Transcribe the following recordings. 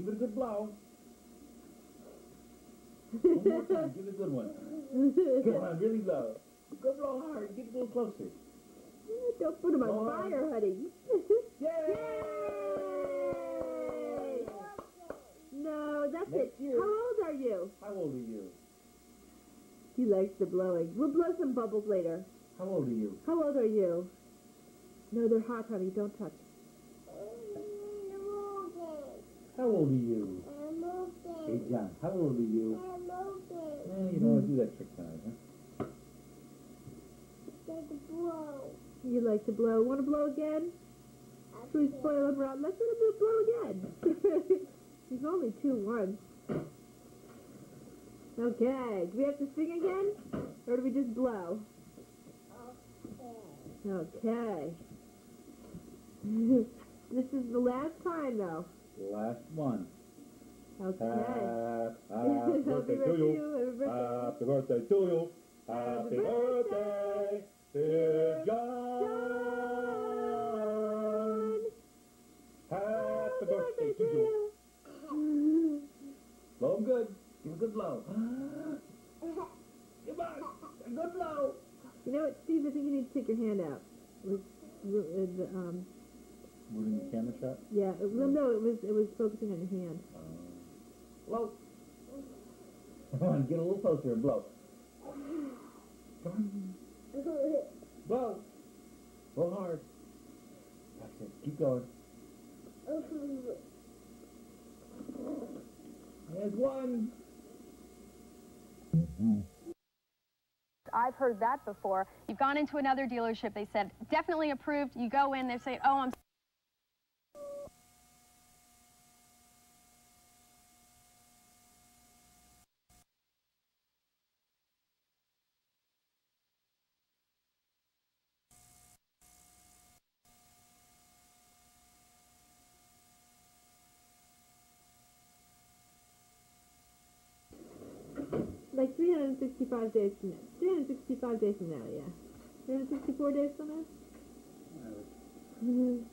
Give it a good blow. One more time. Give it a good one. Come on, really blow. Go blow hard. Get a little closer. Don't put him on fire, honey. Yay! No, that's Next it. year. How old are you? How old are you? He likes the blowing. We'll blow some bubbles later. How old are you? How old are you? No, they're hot, honey. Don't touch. How old are you? Hey, John, how old are you? You don't want to do that trick tonight, huh? You like to blow. Want to blow again? Should we spoil him around? Let's let him blow again. He's only 2 once. Okay. Do we have to sing again? Or do we just blow? Okay. This is the last time, though. Last one. Okay. Happy birthday to you. Happy birthday to you. Happy birthday, dear John. Happy birthday to you. Blow 'em good. Give a good blow. Come on. A good blow. You know what, Steve? I think you need to take your hand out. Moving the camera shot? Yeah. Well, no, it was focusing on your hand. Blow. Come on, get a little closer and blow. Come on. Blow. Blow hard. That's it. Keep going. There's one. I've heard that before. You've gone into another dealership, they said, definitely approved. You go in, they say, oh, I'm Like 365 days from now. 365 days from now, yeah. 364 days from now? Mm-hmm.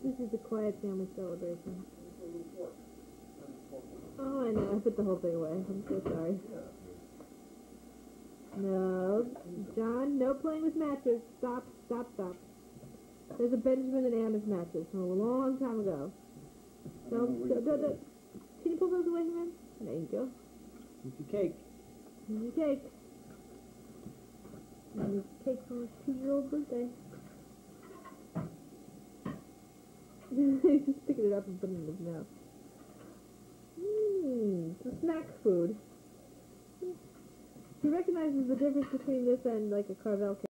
This is a quiet family celebration. Oh, I know. I put the whole thing away. I'm so sorry. No, John, no playing with matches. Stop, stop, stop. There's a Benjamin and Anna's matches from a long time ago. Can you pull those away from him? There you go. Eat your cake. Here's your cake. And his cake for his 2-year-old birthday. He's just picking it up and putting it in his mouth. It's snack food. He recognizes the difference between this and like a Carvel cake.